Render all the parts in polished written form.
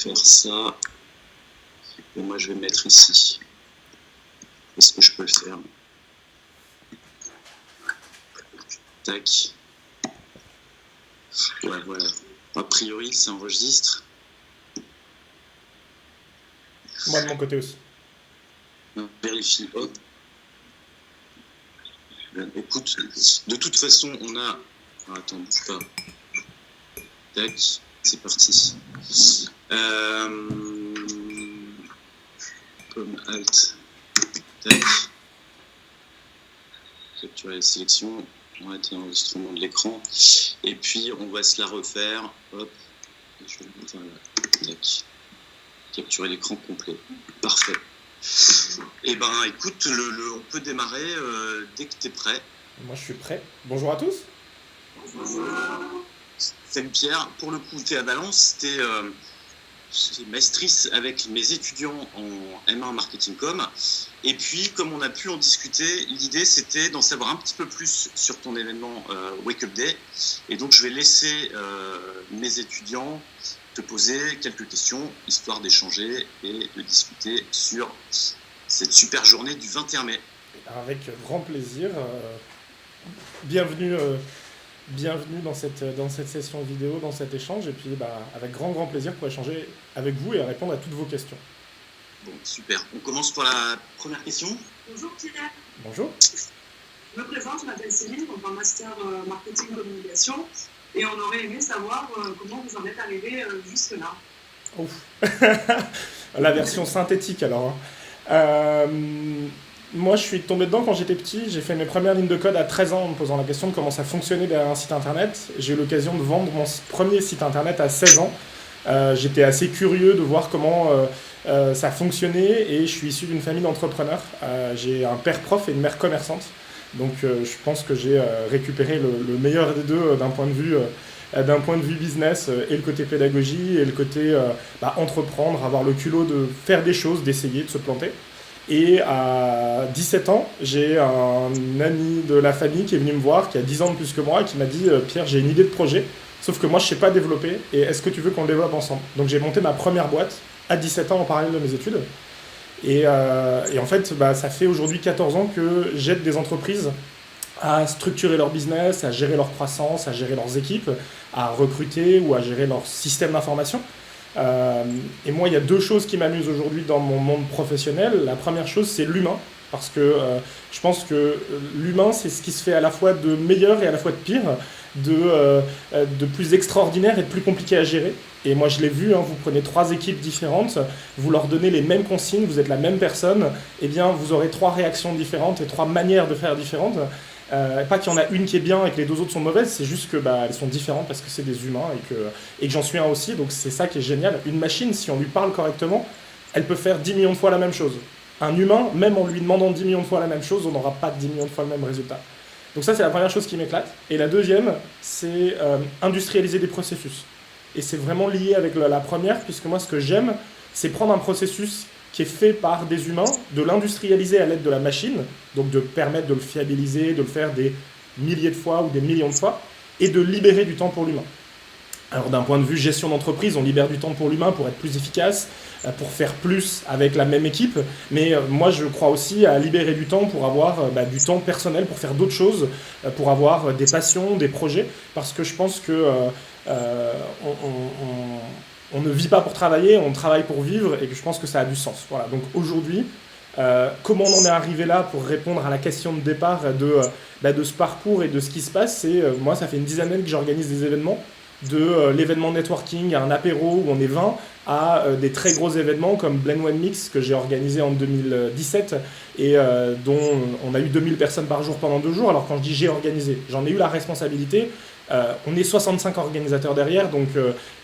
faire ça. Et moi, je vais mettre ici. Est-ce que je peux le faire? Tac. Ouais, voilà. A priori, ça enregistre. Moi de mon côté aussi. On vérifie. Hop. Écoute, de toute façon, on a... Ah, attends, bouge pas. Tac, c'est parti. Comme Alt. Tac. Capturer la sélection. On va être l'enregistrement de l'écran. Et puis, on va se la refaire. Hop. Je vais le mettre là. Tac. Capturer l'écran complet. Parfait. Eh ben, écoute, on peut démarrer dès que tu es prêt. Moi je suis prêt. Bonjour à tous. Salut Pierre. Pour le coup, tu es à Valence. Tu es maestrice avec mes étudiants en M1 Marketing Com. Et puis, comme on a pu en discuter, l'idée c'était d'en savoir un petit peu plus sur ton événement Wake Up Day. Et donc, je vais laisser mes étudiants te poser quelques questions, histoire d'échanger et de discuter sur cette super journée du 21 mai. Avec grand plaisir. Bienvenue dans cette session vidéo, dans cet échange. Et puis avec grand plaisir pour échanger avec vous et répondre à toutes vos questions. Bon, super. On commence par la première question. Bonjour Pierre. Bonjour. Je me présente, je m'appelle Céline, donc en master marketing communication. Et on aurait aimé savoir comment vous en êtes arrivé jusque-là. Ouf. La version synthétique alors. Moi, je suis tombé dedans quand j'étais petit. J'ai fait mes premières lignes de code à 13 ans en me posant la question de comment ça fonctionnait derrière un site internet. J'ai eu l'occasion de vendre mon premier site internet à 16 ans. J'étais assez curieux de voir comment ça fonctionnait et je suis issu d'une famille d'entrepreneurs. J'ai un père prof et une mère commerçante. Donc je pense que j'ai récupéré le meilleur des deux d'un point de vue business et le côté pédagogie et le côté entreprendre, avoir le culot de faire des choses, d'essayer, de se planter. Et à 17 ans, j'ai un ami de la famille qui est venu me voir, qui a 10 ans de plus que moi, et qui m'a dit « Pierre, j'ai une idée de projet, sauf que moi je ne sais pas développer, et est-ce que tu veux qu'on le développe ensemble ?» Donc j'ai monté ma première boîte à 17 ans en parallèle de mes études. Et en fait, ça fait aujourd'hui 14 ans que j'aide des entreprises à structurer leur business, à gérer leur croissance, à gérer leurs équipes, à recruter ou à gérer leur système d'information. Et moi, il y a deux choses qui m'amusent aujourd'hui dans mon monde professionnel. La première chose, c'est l'humain, parce que je pense que l'humain, c'est ce qui se fait à la fois de meilleur et à la fois de pire, de plus extraordinaire et de plus compliqué à gérer. Et moi, je l'ai vu, vous prenez 3 équipes différentes, vous leur donnez les mêmes consignes, vous êtes la même personne, et bien vous aurez 3 réactions différentes et 3 manières de faire différentes. Pas qu'il y en a une qui est bien et que les 2 autres sont mauvaises, c'est juste que elles sont différentes parce que c'est des humains et que j'en suis un aussi, donc c'est ça qui est génial. Une machine, si on lui parle correctement, elle peut faire 10 millions de fois la même chose. Un humain, même en lui demandant 10 millions de fois la même chose, on n'aura pas 10 millions de fois le même résultat. Donc ça, c'est la première chose qui m'éclate. Et la deuxième, c'est industrialiser des processus. Et c'est vraiment lié avec la première, puisque moi, ce que j'aime, c'est prendre un processus qui est fait par des humains, de l'industrialiser à l'aide de la machine, donc de permettre de le fiabiliser, de le faire des milliers de fois ou des millions de fois, et de libérer du temps pour l'humain. Alors d'un point de vue gestion d'entreprise, on libère du temps pour l'humain pour être plus efficace, pour faire plus avec la même équipe, mais moi je crois aussi à libérer du temps pour avoir du temps personnel, pour faire d'autres choses, pour avoir des passions, des projets, parce que je pense que on ne vit pas pour travailler, on travaille pour vivre, et que je pense que ça a du sens. Voilà. Donc aujourd'hui, comment on en est arrivé là pour répondre à la question de départ de ce parcours et de ce qui se passe, c'est moi ça fait une dizaine d'années que j'organise des événements, de l'événement networking à un apéro où on est 20, à des très gros événements comme Blend One Mix que j'ai organisé en 2017 et dont on a eu 2000 personnes par jour pendant 2 jours. Alors quand je dis j'ai organisé, j'en ai eu la responsabilité. On est 65 organisateurs derrière, donc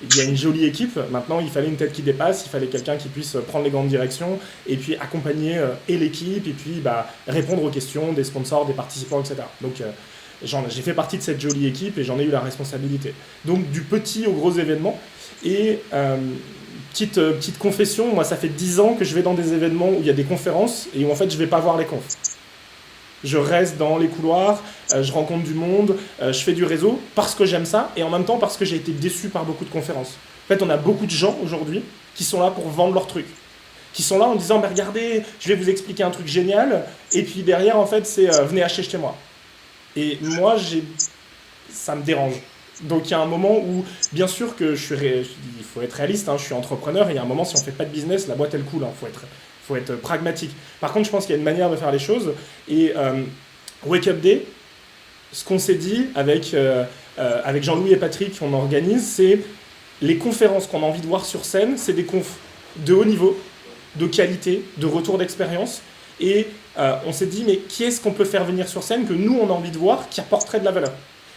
il y a une jolie équipe. Maintenant, il fallait une tête qui dépasse, il fallait quelqu'un qui puisse prendre les grandes directions et puis accompagner et l'équipe et puis répondre aux questions des sponsors, des participants, etc. Donc j'ai fait partie de cette jolie équipe et j'en ai eu la responsabilité. Donc du petit au gros événement. Et petite confession, moi ça fait 10 ans que je vais dans des événements où il y a des conférences et où en fait je ne vais pas voir les confs. Je reste dans les couloirs, je rencontre du monde, je fais du réseau parce que j'aime ça et en même temps parce que j'ai été déçu par beaucoup de conférences. En fait, on a beaucoup de gens aujourd'hui qui sont là pour vendre leur truc. Qui sont là en disant, bah, regardez, je vais vous expliquer un truc génial, et puis derrière, en fait, c'est venez acheter chez moi. Et moi, ça me dérange. Donc il y a un moment où, bien sûr que il faut être réaliste, hein, je suis entrepreneur, et il y a un moment, si on ne fait pas de business, la boîte elle coule, hein, faut être pragmatique. Par contre, je pense qu'il y a une manière de faire les choses, et Wake Up Day, ce qu'on s'est dit avec Jean-Louis et Patrick, on organise, c'est les conférences qu'on a envie de voir sur scène, c'est des confs de haut niveau, de qualité, de retour d'expérience. Et on s'est dit, mais qui est-ce qu'on peut faire venir sur scène que nous, on a envie de voir, qui apporterait de la valeur?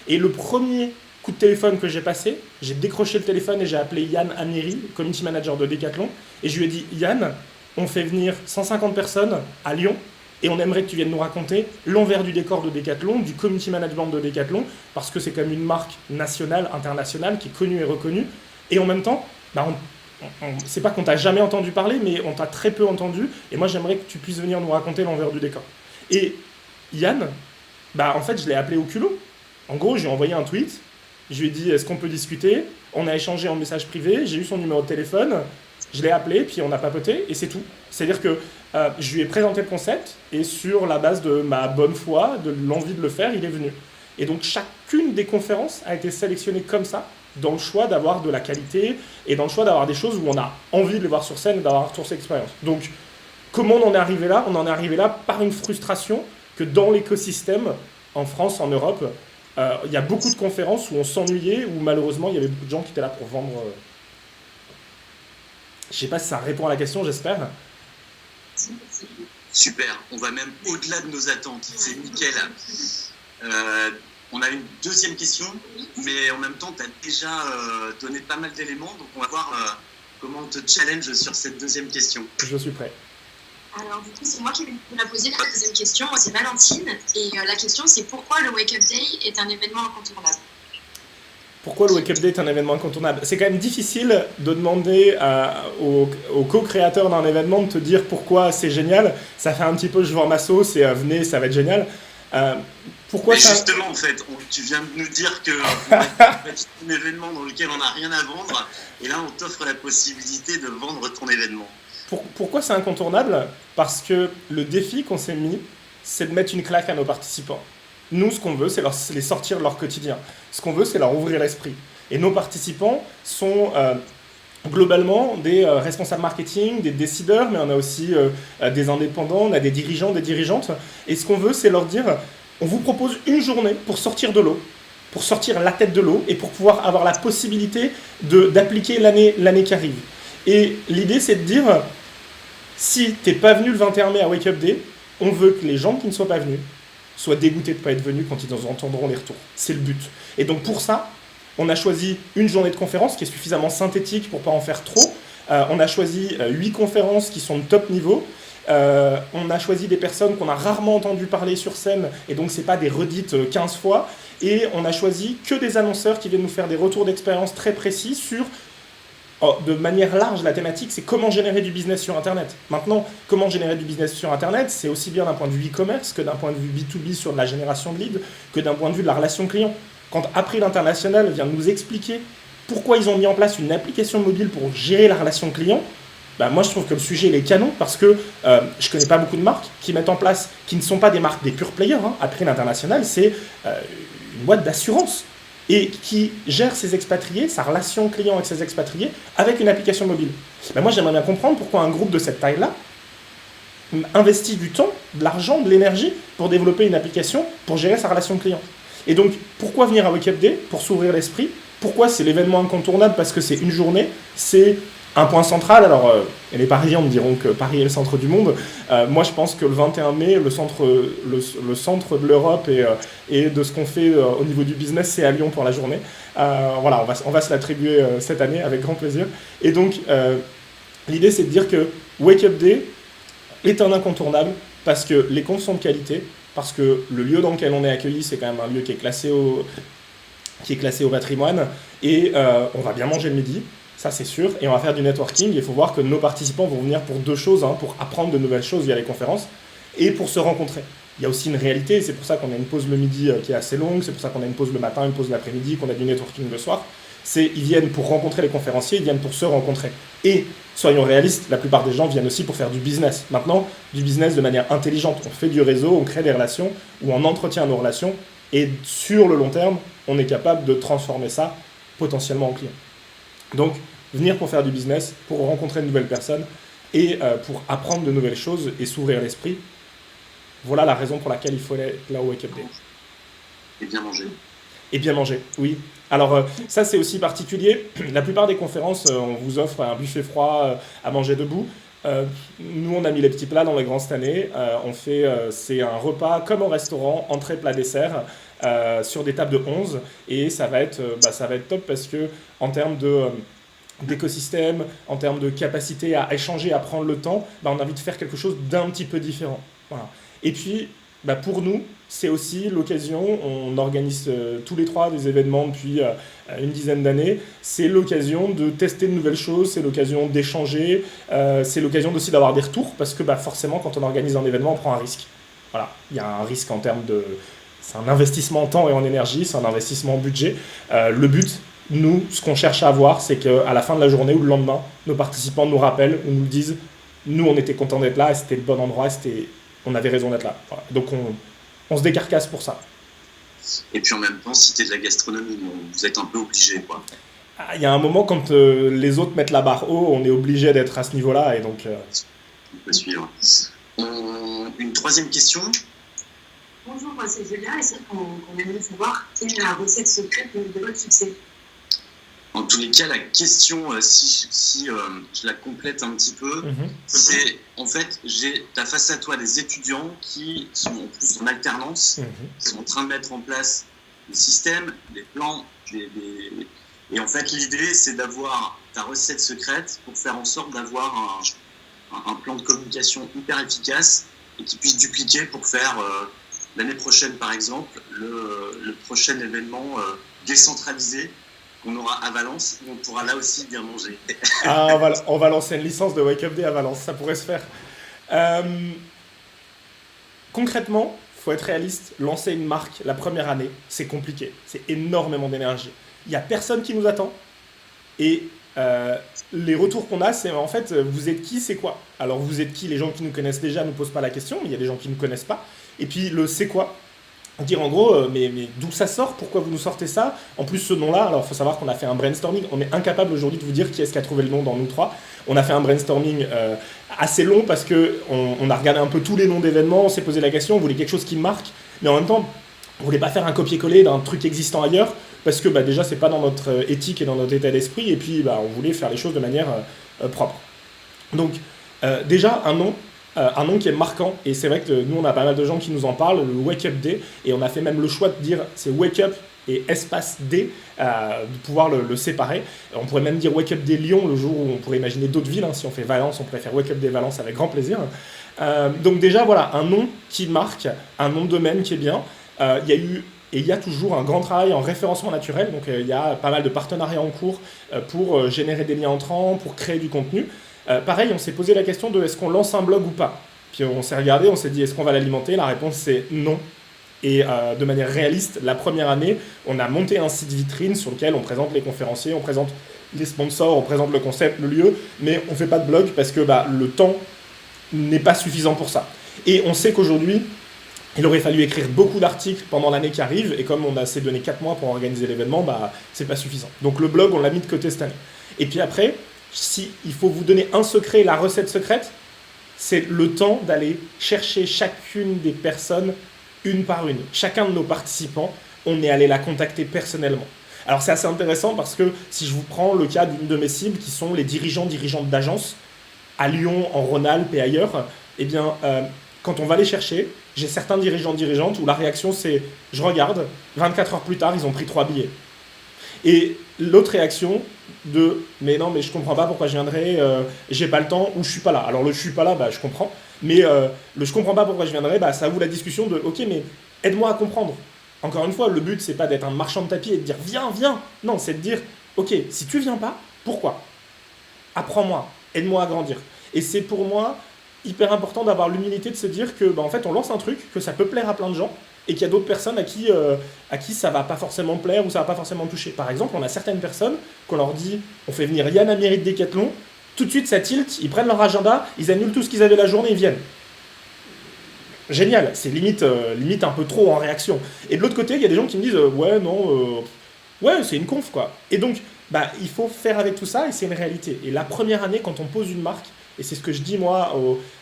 Et le premier coup de téléphone que j'ai passé, j'ai décroché le téléphone et j'ai appelé Yann Amiri, community manager de Decathlon, et je lui ai dit, Yann, on fait venir 150 personnes à Lyon, et on aimerait que tu viennes nous raconter l'envers du décor de Decathlon, du community management de Decathlon, parce que c'est comme une marque nationale, internationale, qui est connue et reconnue. Et en même temps, bah c'est pas qu'on t'a jamais entendu parler, mais on t'a très peu entendu. Et moi, j'aimerais que tu puisses venir nous raconter l'envers du décor. Et Yann, bah en fait, je l'ai appelé au culot. En gros, j'ai envoyé un tweet. Je lui ai dit, est-ce qu'on peut discuter? On a échangé en message privé. J'ai eu son numéro de téléphone. Je l'ai appelé, puis on a papoté, et c'est tout. C'est-à-dire que je lui ai présenté le concept, et sur la base de ma bonne foi, de l'envie de le faire, il est venu. Et donc, chacune des conférences a été sélectionnée comme ça, dans le choix d'avoir de la qualité, et dans le choix d'avoir des choses où on a envie de les voir sur scène, et d'avoir un retour d'expérience. Donc, comment on en est arrivé là? On en est arrivé là par une frustration que dans l'écosystème, en France, en Europe, il y a beaucoup de conférences où on s'ennuyait, où malheureusement, il y avait beaucoup de gens qui étaient là pour vendre... Je ne sais pas si ça répond à la question, j'espère. Super, on va même au-delà de nos attentes, c'est nickel. On a une deuxième question, mais en même temps, tu as déjà donné pas mal d'éléments, donc on va voir comment on te challenge sur cette deuxième question. Je suis prêt. Alors du coup, c'est moi qui vais vous la poser la deuxième question. Moi, c'est Valentine, et la question, c'est pourquoi le Wake Up Day est un événement incontournable? Pourquoi le Wake Up Day est un événement incontournable? C'est quand même difficile de demander aux co-créateurs d'un événement de te dire pourquoi c'est génial. Ça fait un petit peu je vends ma sauce et venez, ça va être génial. Pourquoi ça... Justement, en fait, tu viens de nous dire que c'est un événement dans lequel on n'a rien à vendre, et là, on t'offre la possibilité de vendre ton événement. Pourquoi c'est incontournable? Parce que le défi qu'on s'est mis, c'est de mettre une claque à nos participants. Nous, ce qu'on veut, c'est les sortir de leur quotidien. Ce qu'on veut, c'est leur ouvrir l'esprit. Et nos participants sont globalement des responsables marketing, des décideurs, mais on a aussi des indépendants, on a des dirigeants, des dirigeantes. Et ce qu'on veut, c'est leur dire, on vous propose une journée pour sortir de l'eau, pour sortir la tête de l'eau et pour pouvoir avoir la possibilité d'appliquer l'année qui arrive. Et l'idée, c'est de dire, si tu n'es pas venu le 21 mai à Wake Up Day, on veut que les gens qui ne soient pas venus soient dégoûtés de ne pas être venus quand ils entendront les retours. C'est le but. Et donc pour ça, on a choisi une journée de conférence qui est suffisamment synthétique pour ne pas en faire trop. On a choisi 8 conférences qui sont de top niveau. On a choisi des personnes qu'on a rarement entendu parler sur scène, et donc ce n'est pas des redites 15 fois. Et on a choisi que des annonceurs qui viennent nous faire des retours d'expérience très précis sur... de manière large, la thématique, c'est comment générer du business sur Internet. Maintenant, comment générer du business sur Internet, c'est aussi bien d'un point de vue e-commerce que d'un point de vue B2B sur de la génération de leads, que d'un point de vue de la relation client. Quand April International vient de nous expliquer pourquoi ils ont mis en place une application mobile pour gérer la relation client, bah moi je trouve que le sujet il est canon, parce que je ne connais pas beaucoup de marques qui mettent en place, qui ne sont pas des marques des pure players. April International, c'est une boîte d'assurance, et qui gère ses expatriés, sa relation client avec ses expatriés, avec une application mobile. Ben moi, j'aimerais bien comprendre pourquoi un groupe de cette taille-là investit du temps, de l'argent, de l'énergie pour développer une application pour gérer sa relation client. Et donc, pourquoi venir à Wake Up Day? Pour s'ouvrir l'esprit. Pourquoi c'est l'événement incontournable? Parce que c'est une journée, c'est un point central. Alors, les Parisiens me diront que Paris est le centre du monde. Moi, je pense que le 21 mai, le centre de l'Europe et de ce qu'on fait au niveau du business, c'est à Lyon pour la journée. Voilà, on va se l'attribuer cette année avec grand plaisir. Et donc, l'idée, c'est de dire que Wake Up Day est un incontournable parce que les confs sont de qualité, parce que le lieu dans lequel on est accueilli, c'est quand même un lieu qui est classé au patrimoine, et on va bien manger le midi. Ça, c'est sûr. Et on va faire du networking. Il faut voir que nos participants vont venir pour 2 choses, pour apprendre de nouvelles choses via les conférences et pour se rencontrer. Il y a aussi une réalité. C'est pour ça qu'on a une pause le midi qui est assez longue. C'est pour ça qu'on a une pause le matin, une pause l'après-midi, qu'on a du networking le soir. Ils viennent pour rencontrer les conférenciers, ils viennent pour se rencontrer. Et soyons réalistes, la plupart des gens viennent aussi pour faire du business. Maintenant, du business de manière intelligente. On fait du réseau, on crée des relations, ou on entretient nos relations, et sur le long terme, on est capable de transformer ça potentiellement en client. Donc, venir pour faire du business, pour rencontrer de nouvelles personnes, et pour apprendre de nouvelles choses et s'ouvrir l'esprit, voilà la raison pour laquelle il faut aller là au Wake Up Day. Et bien manger. Et bien manger, oui. Alors ça c'est aussi particulier. La plupart des conférences, on vous offre un buffet froid à manger debout. Nous on a mis les petits plats dans les grands cette année. C'est un repas comme au restaurant, entrée, plat, dessert, sur des tables de 11. Et ça va être top parce que en termes d'écosystème, en termes de capacité à échanger, à prendre le temps, on a envie de faire quelque chose d'un petit peu différent. Voilà. Et puis, pour nous, c'est aussi l'occasion, on organise tous les trois des événements depuis une dizaine d'années, c'est l'occasion de tester de nouvelles choses, c'est l'occasion d'échanger, c'est l'occasion aussi d'avoir des retours, parce que forcément, quand on organise un événement, on prend un risque. Voilà, il y a un risque en termes de... C'est un investissement en temps et en énergie, c'est un investissement en budget. Le but, nous, ce qu'on cherche à avoir, c'est qu'à la fin de la journée ou le lendemain, nos participants nous rappellent ou nous disent « Nous, on était contents d'être là, et c'était le bon endroit, on avait raison d'être là. » Voilà. Donc, on se décarcasse pour ça. Et puis en même temps, citer de la gastronomie, vous êtes un peu obligé, quoi. Il y a un moment, quand les autres mettent la barre haut, on est obligé d'être à ce niveau-là, et donc... On peut suivre. Une troisième question. Bonjour, moi c'est Julia, et c'est qu'on aimerait savoir quelle est la recette secrète de votre succès. En tous les cas, la question, si je la complète un petit peu, c'est en fait, tu as face à toi des étudiants qui sont en plus en alternance, qui sont en train de mettre en place des systèmes, des plans, et en fait, l'idée, c'est d'avoir ta recette secrète pour faire en sorte d'avoir un plan de communication hyper efficace et qui puisse dupliquer pour faire l'année prochaine, par exemple, le prochain événement décentralisé qu'on aura à Valence, où on pourra là aussi bien manger. Ah, on va lancer une licence de Wake Up Day à Valence, ça pourrait se faire. Concrètement, il faut être réaliste, lancer une marque la première année, c'est compliqué, c'est énormément d'énergie. Il n'y a personne qui nous attend, et les retours qu'on a, c'est en fait, vous êtes qui, c'est quoi? Alors vous êtes qui? Les gens qui nous connaissent déjà ne nous posent pas la question, mais il y a des gens qui ne nous connaissent pas. Et puis le c'est quoi? Dire en gros, mais d'où ça sort? Pourquoi vous nous sortez ça? En plus, ce nom-là, alors il faut savoir qu'on a fait un brainstorming. On est incapable aujourd'hui de vous dire qui est-ce qui a trouvé le nom dans nous trois. On a fait un brainstorming assez long parce qu'on a regardé un peu tous les noms d'événements, on s'est posé la question, on voulait quelque chose qui marque, mais en même temps, on voulait pas faire un copier-coller d'un truc existant ailleurs parce que déjà, c'est pas dans notre éthique et dans notre état d'esprit, et puis on voulait faire les choses de manière propre. Donc, déjà, un nom qui est marquant, et c'est vrai que nous on a pas mal de gens qui nous en parlent, le Wake Up Day, et on a fait même le choix de dire c'est Wake Up et espace Day, de pouvoir le séparer. On pourrait même dire Wake Up Day Lyon, le jour où on pourrait imaginer d'autres villes, si on fait Valence, on pourrait faire Wake Up Day Valence avec grand plaisir. Donc déjà voilà, un nom qui marque, un nom de domaine qui est bien. Il y a eu et il y a toujours un grand travail en référencement naturel, donc il y a pas mal de partenariats en cours pour générer des liens entrants, pour créer du contenu. Pareil, on s'est posé la question de est-ce qu'on lance un blog ou pas. Puis on s'est regardé, on s'est dit est-ce qu'on va l'alimenter? La réponse c'est non. Et de manière réaliste, la première année, on a monté un site vitrine sur lequel on présente les conférenciers, on présente les sponsors, on présente le concept, le lieu, mais on ne fait pas de blog parce que le temps n'est pas suffisant pour ça. Et on sait qu'aujourd'hui, il aurait fallu écrire beaucoup d'articles pendant l'année qui arrive, et comme on a s'est donné 4 mois pour organiser l'événement, c'est pas suffisant. Donc le blog, on l'a mis de côté cette année. Et puis après, si il faut vous donner un secret, la recette secrète, c'est le temps d'aller chercher chacune des personnes une par une. Chacun de nos participants, on est allé la contacter personnellement. Alors c'est assez intéressant parce que si je vous prends le cas d'une de mes cibles qui sont les dirigeantes d'agences à Lyon, en Rhône-Alpes et ailleurs, eh bien quand on va les chercher, j'ai certains dirigeantes où la réaction c'est je regarde, 24 heures plus tard ils ont pris 3 billets. Et l'autre réaction de mais non mais je comprends pas pourquoi je viendrai, j'ai pas le temps ou je suis pas là. Alors le je suis pas là, je comprends, mais le je comprends pas pourquoi je viendrai, ça ouvre la discussion de ok mais aide-moi à comprendre. Encore une fois, le but c'est pas d'être un marchand de tapis et de dire viens, non, c'est de dire ok si tu viens pas, pourquoi? Apprends-moi, aide-moi à grandir. Et c'est pour moi hyper important d'avoir l'humilité de se dire que en fait on lance un truc, que ça peut plaire à plein de gens, et qu'il y a d'autres personnes à qui ça va pas forcément plaire ou ça va pas forcément toucher. Par exemple, on a certaines personnes qu'on leur dit, on fait venir Yann Amiri de Decathlon, tout de suite ça tilt, ils prennent leur agenda, ils annulent tout ce qu'ils avaient la journée, ils viennent. Génial, c'est limite un peu trop en réaction. Et de l'autre côté, il y a des gens qui me disent ouais, non, ouais, c'est une conf quoi. Et donc, il faut faire avec tout ça et c'est une réalité. Et la première année, quand on pose une marque, et c'est ce que je dis moi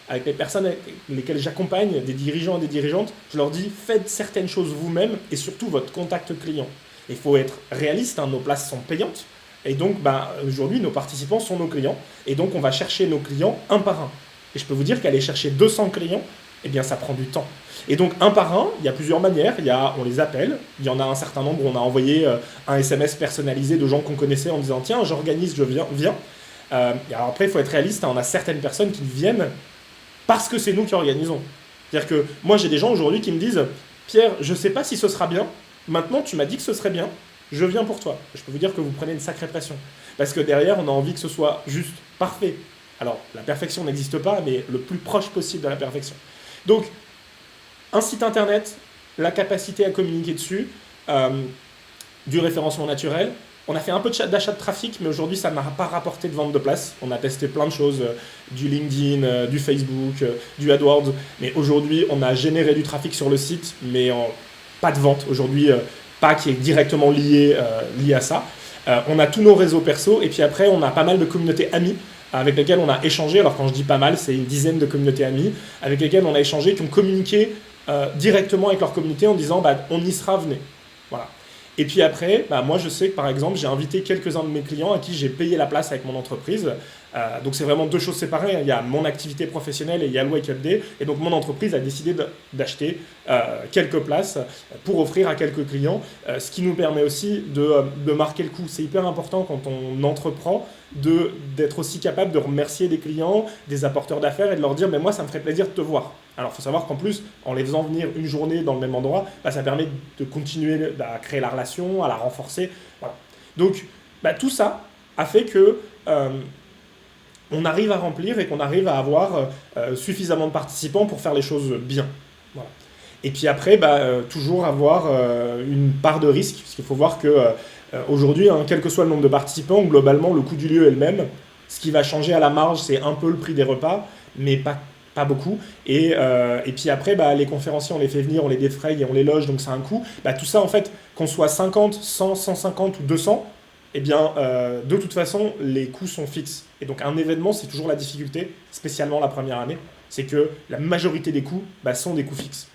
avec les personnes avec lesquelles j'accompagne, des dirigeants et des dirigeantes, je leur dis faites certaines choses vous-même et surtout votre contact client. Il faut être réaliste, hein, nos places sont payantes. Et donc, aujourd'hui, nos participants sont nos clients. Et donc, on va chercher nos clients un par un. Et je peux vous dire qu'aller chercher 200 clients, eh bien, ça prend du temps. Et donc, un par un, il y a plusieurs manières. On les appelle. Il y en a un certain nombre. On a envoyé un SMS personnalisé de gens qu'on connaissait en disant tiens, j'organise, je viens. Et alors après, il faut être réaliste. On a certaines personnes qui viennent parce que c'est nous qui organisons. C'est-à-dire que moi, j'ai des gens aujourd'hui qui me disent Pierre, je ne sais pas si ce sera bien. Maintenant, tu m'as dit que ce serait bien. Je viens pour toi. Je peux vous dire que vous prenez une sacrée pression. Parce que derrière, on a envie que ce soit juste parfait. Alors, la perfection n'existe pas, mais le plus proche possible de la perfection. Donc, un site internet, la capacité à communiquer dessus, du référencement naturel. On a fait un peu d'achat de trafic, mais aujourd'hui, ça n'a pas rapporté de vente de place. On a testé plein de choses, du LinkedIn, du Facebook, du AdWords. Mais aujourd'hui, on a généré du trafic sur le site, mais pas de vente. Aujourd'hui, pas qui est directement lié à ça. On a tous nos réseaux perso, et puis après, on a pas mal de communautés amies avec lesquelles on a échangé. Alors quand je dis pas mal, c'est une dizaine de communautés amies avec lesquelles on a échangé, qui ont communiqué directement avec leur communauté en disant on y sera, venez. Voilà. Et puis après, moi je sais que par exemple, j'ai invité quelques-uns de mes clients à qui j'ai payé la place avec mon entreprise. Donc c'est vraiment deux choses séparées. Il y a mon activité professionnelle et il y a le Wake Up Day. Et donc mon entreprise a décidé d'acheter quelques places pour offrir à quelques clients, ce qui nous permet aussi de marquer le coup. C'est hyper important quand on entreprend d'être aussi capable de remercier des clients, des apporteurs d'affaires et de leur dire mais moi ça me ferait plaisir de te voir. Alors il faut savoir qu'en plus, en les faisant venir une journée dans le même endroit, ça permet de continuer à créer la relation, à la renforcer. Voilà. Donc tout ça a fait que on arrive à remplir et qu'on arrive à avoir suffisamment de participants pour faire les choses bien. Voilà. Et puis après, toujours avoir une part de risque, parce qu'il faut voir que aujourd'hui, quel que soit le nombre de participants, globalement, le coût du lieu est le même. Ce qui va changer à la marge, c'est un peu le prix des repas, mais pas beaucoup. Et puis après, les conférenciers, on les fait venir, on les défraye et on les loge, donc c'est un coût. Tout ça, en fait, qu'on soit 50, 100, 150 ou 200, eh bien, de toute façon, les coûts sont fixes. Et donc, un événement, c'est toujours la difficulté, spécialement la première année, c'est que la majorité des coûts sont des coûts fixes.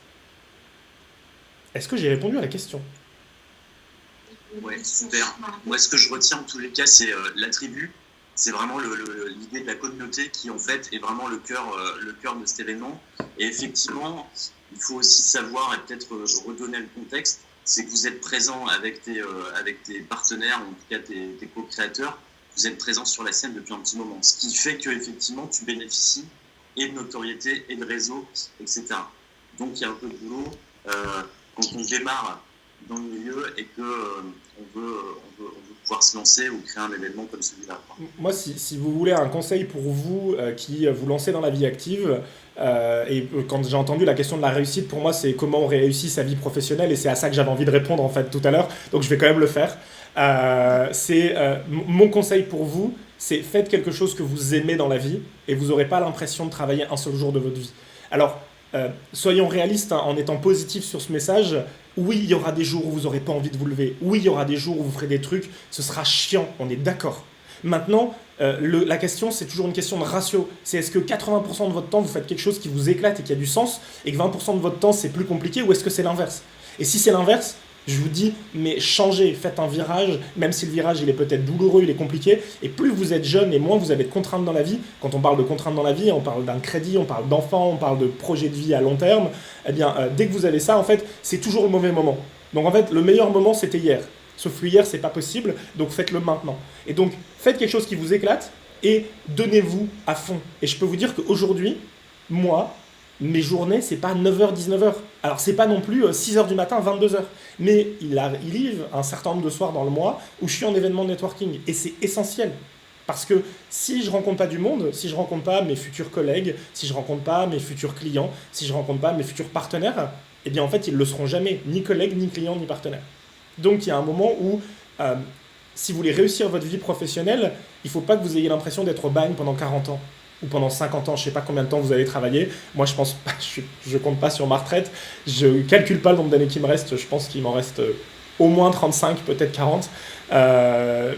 Est-ce que j'ai répondu à la question ? Ouais, super. Moi, ce que je retiens en tous les cas, c'est la tribu. C'est vraiment l'idée de la communauté qui, en fait, est vraiment le cœur de cet événement. Et effectivement, il faut aussi savoir, et peut-être redonner le contexte, c'est que vous êtes présent avec tes partenaires, en tout cas tes co-créateurs, vous êtes présent sur la scène depuis un petit moment. Ce qui fait qu'effectivement, tu bénéficies et de notoriété, et de réseau, etc. Donc, il y a un peu de boulot. Quand on démarre dans le milieu et qu'on veut pouvoir se lancer ou créer un événement comme celui-là. Moi, si vous voulez un conseil pour vous qui vous lancez dans la vie active, et quand j'ai entendu la question de la réussite, pour moi, c'est comment on réussit sa vie professionnelle, et c'est à ça que j'avais envie de répondre en fait tout à l'heure, donc je vais quand même le faire. Mon conseil pour vous, c'est faites quelque chose que vous aimez dans la vie et vous n'aurez pas l'impression de travailler un seul jour de votre vie. Alors, soyons réalistes en étant positifs sur ce message. Oui, il y aura des jours où vous n'aurez pas envie de vous lever. Oui, il y aura des jours où vous ferez des trucs, ce sera chiant, on est d'accord. Maintenant, la question, c'est toujours une question de ratio. C'est est-ce que 80% de votre temps, vous faites quelque chose qui vous éclate et qui a du sens, et que 20% de votre temps, c'est plus compliqué, ou est-ce que c'est l'inverse ? Et si c'est l'inverse, je vous dis, mais changez, faites un virage, même si le virage, il est peut-être douloureux, il est compliqué, et plus vous êtes jeune et moins vous avez de contraintes dans la vie. Quand on parle de contraintes dans la vie, on parle d'un crédit, on parle d'enfants, on parle de projets de vie à long terme. Eh bien, dès que vous avez ça, en fait, c'est toujours le mauvais moment. Donc en fait, le meilleur moment, c'était hier. Sauf que hier, c'est pas possible, donc faites-le maintenant. Et donc, faites quelque chose qui vous éclate et donnez-vous à fond. Et je peux vous dire qu'aujourd'hui, moi, mes journées, c'est pas 9h, 19h. Alors, c'est pas non plus 6h du matin, 22h. Mais il arrive un certain nombre de soirs dans le mois où je suis en événement de networking. Et c'est essentiel. Parce que si je rencontre pas du monde, si je rencontre pas mes futurs collègues, si je rencontre pas mes futurs clients, si je rencontre pas mes futurs partenaires, eh bien en fait, ils ne le seront jamais, ni collègues, ni clients, ni partenaires. Donc il y a un moment où, si vous voulez réussir votre vie professionnelle, il ne faut pas que vous ayez l'impression d'être au bagne pendant 40 ans ou pendant 50 ans, je ne sais pas combien de temps vous allez travailler. Moi, je pense pas, je compte pas sur ma retraite, je ne calcule pas le nombre d'années qui me reste, je pense qu'il m'en reste au moins 35, peut-être 40.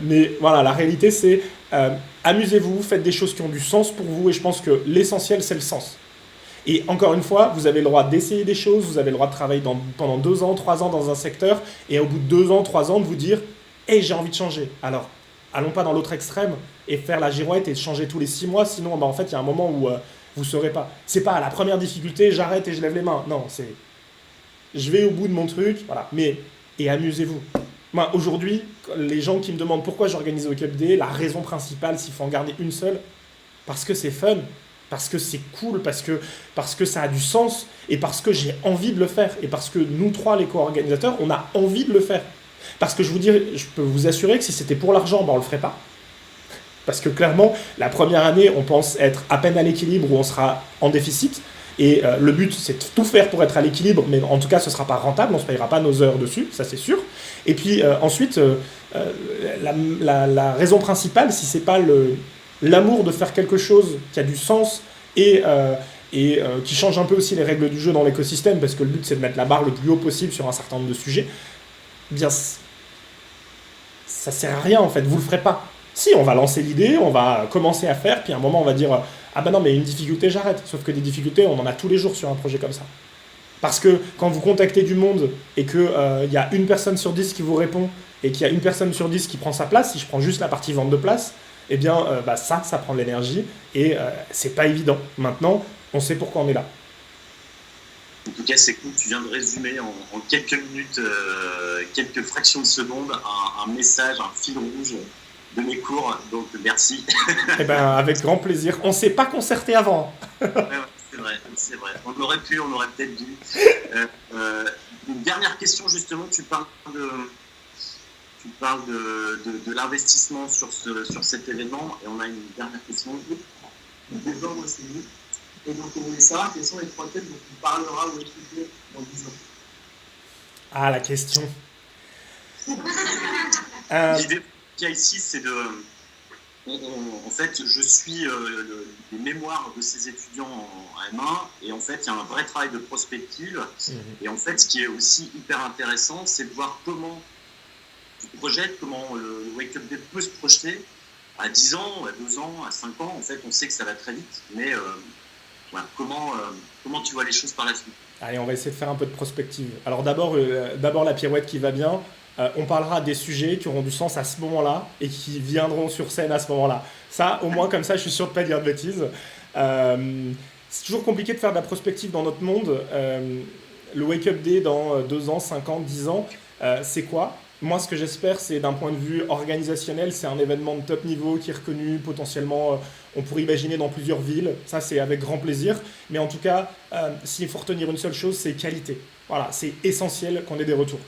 Mais voilà, la réalité, c'est amusez-vous, faites des choses qui ont du sens pour vous, et je pense que l'essentiel, c'est le sens. Et encore une fois, vous avez le droit d'essayer des choses, vous avez le droit de travailler pendant 2 ans, 3 ans dans un secteur, et au bout de 2 ans, 3 ans, de vous dire « Hey, j'ai envie de changer ». Alors, allons pas dans l'autre extrême et faire la girouette et changer tous les 6 mois, sinon, en fait, il y a un moment où vous ne saurez pas. C'est pas à la première difficulté, j'arrête et je lève les mains. Non, c'est je vais au bout de mon truc, voilà. Mais, et amusez-vous. Moi, aujourd'hui, les gens qui me demandent pourquoi j'organise Wake Up Day, la raison principale, s'il faut en garder une seule, parce que c'est fun. Parce que c'est cool, parce que ça a du sens, et parce que j'ai envie de le faire, et parce que nous trois, les co-organisateurs, on a envie de le faire. Parce que je peux vous assurer que si c'était pour l'argent, on ne le ferait pas. Parce que clairement, la première année, on pense être à peine à l'équilibre, ou on sera en déficit, et le but, c'est de tout faire pour être à l'équilibre, mais en tout cas, ce ne sera pas rentable, on ne se payera pas nos heures dessus, ça c'est sûr. Et puis ensuite, la raison principale, si ce n'est pas l'amour de faire quelque chose qui a du sens et qui change un peu aussi les règles du jeu dans l'écosystème, parce que le but c'est de mettre la barre le plus haut possible sur un certain nombre de sujets, bien ça sert à rien en fait, vous le ferez pas. Si, on va lancer l'idée, on va commencer à faire, puis à un moment on va dire ah ben non mais une difficulté j'arrête, sauf que des difficultés on en a tous les jours sur un projet comme ça. Parce que quand vous contactez du monde et qu'il y a une personne sur 10 qui vous répond et qu'il y a une personne sur 10 qui prend sa place, si je prends juste la partie vente de place, eh bien, ça prend de l'énergie et c'est pas évident. Maintenant, on sait pourquoi on est là. En tout cas, c'est cool. Tu viens de résumer en quelques minutes, quelques fractions de secondes, un message, un fil rouge de mes cours. Donc, merci. Eh ben, avec grand plaisir. On s'est pas concerté avant. Ouais, c'est vrai. On aurait peut-être dû. Une dernière question, justement. Tu parles de l'investissement sur cet événement, et on a une dernière question. Déjà, moi, c'est nous. Et donc, on voulait savoir quels sont les 3 thèmes dont on parlera au équipier dans 10 ans. Ah, la question. L'idée qu'il y a ici, c'est de... en fait, je suis les mémoires de ces étudiants en M1, et en fait, il y a un vrai travail de prospective. Et en fait, ce qui est aussi hyper intéressant, c'est de voir comment tu te projettes, comment le Wake Up Day peut se projeter à 10 ans, à 2 ans, à 5 ans. En fait, on sait que ça va très vite, mais voilà, comment tu vois les choses par la suite? Allez, on va essayer de faire un peu de prospective. Alors d'abord la pirouette qui va bien. On parlera des sujets qui auront du sens à ce moment-là et qui viendront sur scène à ce moment-là. Ça, au moins, comme ça, je suis sûr de ne pas dire de bêtises. C'est toujours compliqué de faire de la prospective dans notre monde. Le Wake Up Day dans 2 ans, 5 ans, 10 ans, c'est quoi? Moi, ce que j'espère, c'est d'un point de vue organisationnel, c'est un événement de top niveau qui est reconnu potentiellement, on pourrait imaginer dans plusieurs villes. Ça, c'est avec grand plaisir. Mais en tout cas, s'il faut retenir une seule chose, c'est qualité. Voilà, c'est essentiel qu'on ait des retours.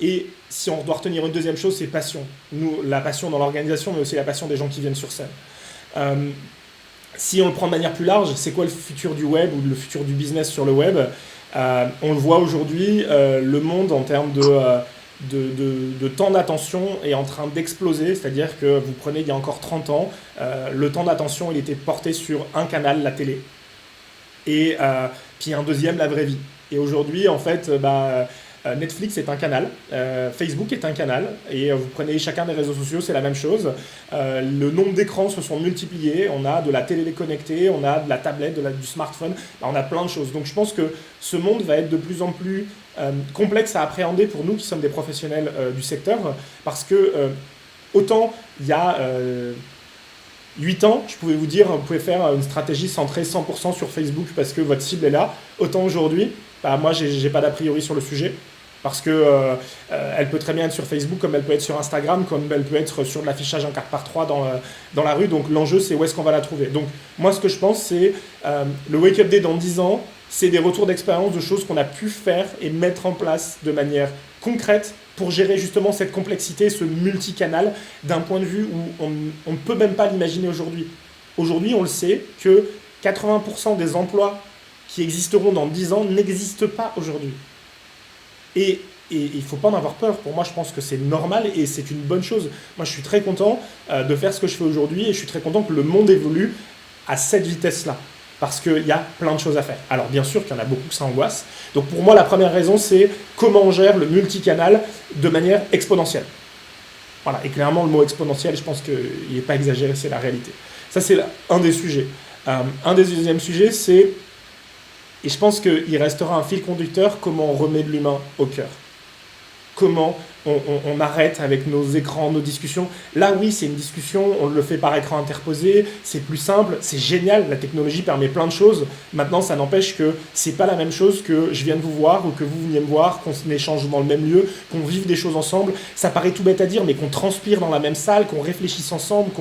Et si on doit retenir une deuxième chose, c'est passion. Nous, la passion dans l'organisation, mais aussi la passion des gens qui viennent sur scène. Si on le prend de manière plus large, c'est quoi le futur du web ou le futur du business sur le web? On le voit aujourd'hui, le monde en termes de temps d'attention est en train d'exploser, c'est-à-dire que vous prenez il y a encore 30 ans, le temps d'attention il était porté sur un canal, la télé, et puis un deuxième, la vraie vie. Et aujourd'hui, en fait, Netflix est un canal, Facebook est un canal, et vous prenez chacun des réseaux sociaux, c'est la même chose. Le nombre d'écrans se sont multipliés, on a de la télé connectée, on a de la tablette, du smartphone, on a plein de choses. Donc je pense que ce monde va être de plus en plus complexe à appréhender pour nous qui sommes des professionnels du secteur, parce que autant il y a 8 ans, je pouvais vous dire, vous pouvez faire une stratégie centrée 100% sur Facebook parce que votre cible est là, autant aujourd'hui, moi j'ai pas d'a priori sur le sujet. Parce que elle peut très bien être sur Facebook, comme elle peut être sur Instagram, comme elle peut être sur de l'affichage en 4x3 dans la rue. Donc l'enjeu, c'est où est-ce qu'on va la trouver. Donc moi, ce que je pense, c'est le Wake Up Day dans 10 ans, c'est des retours d'expérience de choses qu'on a pu faire et mettre en place de manière concrète pour gérer justement cette complexité, ce multicanal, d'un point de vue où on ne peut même pas l'imaginer aujourd'hui. Aujourd'hui, on le sait que 80% des emplois qui existeront dans 10 ans n'existent pas aujourd'hui. Et il ne faut pas en avoir peur. Pour moi, je pense que c'est normal et c'est une bonne chose. Moi, je suis très content de faire ce que je fais aujourd'hui et je suis très content que le monde évolue à cette vitesse-là. Parce qu'il y a plein de choses à faire. Alors, bien sûr qu'il y en a beaucoup que ça angoisse. Donc, pour moi, la première raison, c'est comment on gère le multicanal de manière exponentielle. Voilà. Et clairement, le mot exponentiel, je pense qu'il n'est pas exagéré, c'est la réalité. Ça, c'est un des sujets. Un des deuxièmes sujets, c'est, et je pense qu'il restera un fil conducteur, comment on remet de l'humain au cœur. Comment on arrête avec nos écrans, nos discussions. Là, oui, c'est une discussion, on le fait par écran interposé, c'est plus simple, c'est génial, la technologie permet plein de choses. Maintenant, ça n'empêche que c'est pas la même chose que je vienne vous voir ou que vous veniez me voir, qu'on échange dans le même lieu, qu'on vive des choses ensemble. Ça paraît tout bête à dire, mais qu'on transpire dans la même salle, qu'on réfléchisse ensemble,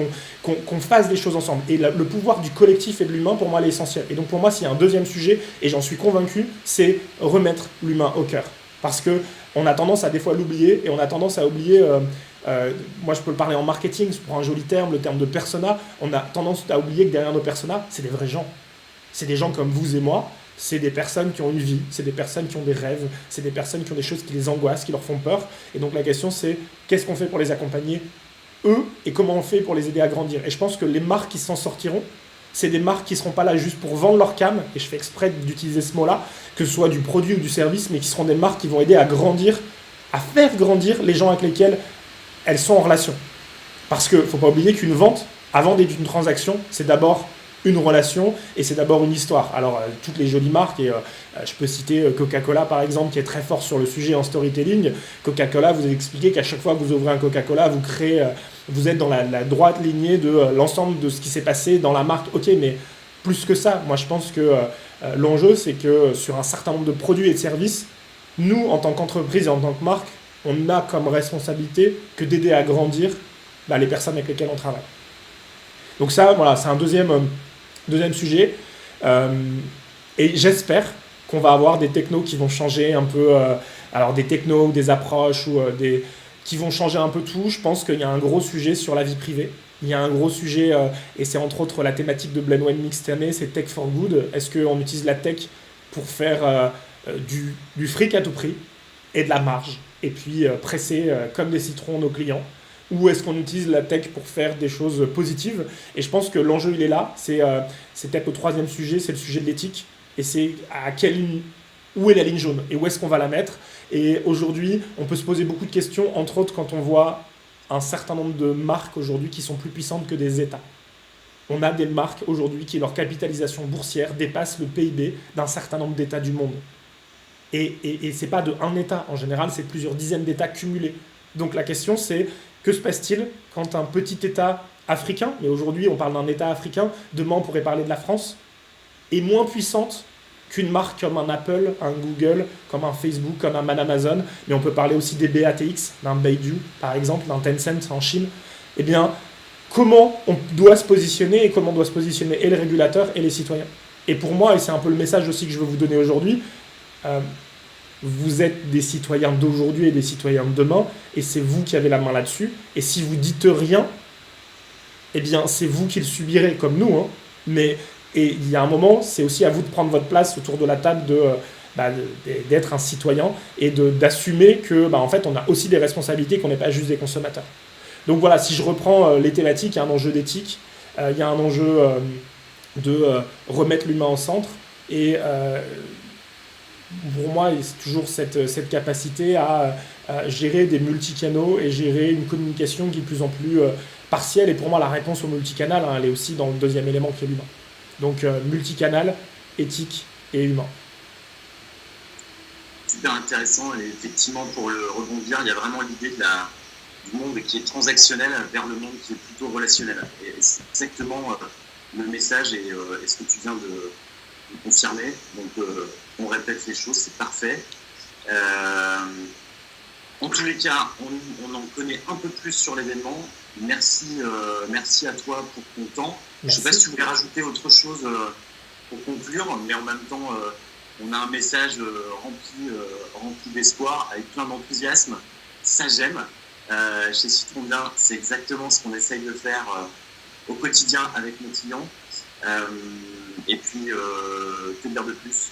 qu'on fasse des choses ensemble. Et le pouvoir du collectif et de l'humain, pour moi, il est essentiel. Et donc, pour moi, s'il y a un deuxième sujet, et j'en suis convaincu, c'est remettre l'humain au cœur. Parce que on a tendance à des fois l'oublier et on a tendance à oublier, moi je peux le parler en marketing, pour un joli terme, le terme de persona, on a tendance à oublier que derrière nos personas, c'est des vrais gens. C'est des gens comme vous et moi, c'est des personnes qui ont une vie, c'est des personnes qui ont des rêves, c'est des personnes qui ont des choses qui les angoissent, qui leur font peur. Et donc la question c'est, qu'est-ce qu'on fait pour les accompagner, eux, et comment on fait pour les aider à grandir. Et je pense que les marques qui s'en sortiront, c'est des marques qui ne seront pas là juste pour vendre leur cam, et je fais exprès d'utiliser ce mot-là, que ce soit du produit ou du service, mais qui seront des marques qui vont aider à grandir, à faire grandir les gens avec lesquels elles sont en relation. Parce qu'il ne faut pas oublier qu'une vente, avant d'être une transaction, c'est d'abord une relation et c'est d'abord une histoire. Alors, toutes les jolies marques, et je peux citer Coca-Cola par exemple, qui est très fort sur le sujet en storytelling. Coca-Cola, vous expliquez qu'à chaque fois que vous ouvrez un Coca-Cola, vous créez, vous êtes dans la droite lignée de l'ensemble de ce qui s'est passé dans la marque. Ok, mais plus que ça, moi je pense que l'enjeu, c'est que sur un certain nombre de produits et de services, nous, en tant qu'entreprise et en tant que marque, on a comme responsabilité que d'aider à grandir les personnes avec lesquelles on travaille. Donc ça, voilà, c'est un deuxième sujet. Et j'espère qu'on va avoir des technos qui vont changer un peu, alors des technos, des approches, ou qui vont changer un peu tout. Je pense qu'il y a un gros sujet sur la vie privée. Il y a un gros sujet, et c'est entre autres la thématique de Blend Wine Mix cette année, c'est Tech for Good. Est-ce qu'on utilise la tech pour faire du fric à tout prix et de la marge, et puis presser comme des citrons nos clients? Ou est-ce qu'on utilise la tech pour faire des choses positives? Et je pense que l'enjeu, il est là. C'est peut-être le troisième sujet, c'est le sujet de l'éthique. Et c'est où est la ligne jaune et où est-ce qu'on va la mettre? Et aujourd'hui, on peut se poser beaucoup de questions, entre autres quand on voit un certain nombre de marques aujourd'hui qui sont plus puissantes que des États. On a des marques aujourd'hui qui, leur capitalisation boursière dépasse le PIB d'un certain nombre d'États du monde. Et ce n'est pas d'un État, en général, c'est plusieurs dizaines d'États cumulés. Donc la question, c'est que se passe-t-il quand un petit État africain, mais aujourd'hui on parle d'un État africain, demain on pourrait parler de la France, est moins puissante qu'une marque comme un Apple, un Google, comme un Facebook, comme un Amazon, mais on peut parler aussi des BATX, d'un Baidu par exemple, d'un Tencent en Chine. Eh bien, comment on doit se positionner et comment doit se positionner et le régulateur et les citoyens. Et pour moi, et c'est un peu le message aussi que je veux vous donner aujourd'hui, vous êtes des citoyens d'aujourd'hui et des citoyens de demain, et c'est vous qui avez la main là-dessus. Et si vous dites rien, eh bien, c'est vous qui le subirez, comme nous. Hein. Et il y a un moment, c'est aussi à vous de prendre votre place autour de la table, d'être un citoyen et d'assumer que, en fait, on a aussi des responsabilités, qu'on n'est pas juste des consommateurs. Donc voilà, si je reprends les thématiques, il y a un enjeu d'éthique, il y a un enjeu de remettre l'humain au centre, et pour moi, c'est toujours cette capacité à gérer des multicanaux et gérer une communication qui est de plus en plus partielle. Et pour moi, la réponse au multicanal, elle est aussi dans le deuxième élément qui est l'humain. Donc multicanal, éthique et humain. Super intéressant, et effectivement, pour le rebondir, il y a vraiment l'idée du monde qui est transactionnel vers le monde qui est plutôt relationnel. Et c'est exactement le message et ce que tu viens de confirmer. Donc on répète les choses, c'est parfait. En tous les cas, on en connaît un peu plus sur l'événement. Merci à toi pour ton temps. Merci. Je ne sais pas si tu voulais rajouter autre chose pour conclure, mais en même temps, on a un message rempli d'espoir, avec plein d'enthousiasme. Ça, j'aime. Chez Citron Bien, c'est exactement ce qu'on essaye de faire au quotidien avec nos clients. Et puis, que dire de plus?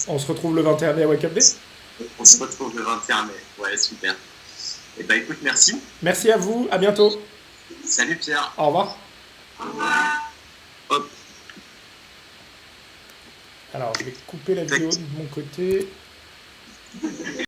On se retrouve le 21 mai à Wake Up Day. On se retrouve le 21 mai. Ouais, super. Et ben écoute, merci. Merci à vous, à bientôt. Salut Pierre. Au revoir. Au revoir. Hop. Alors, je vais couper la vidéo de mon côté.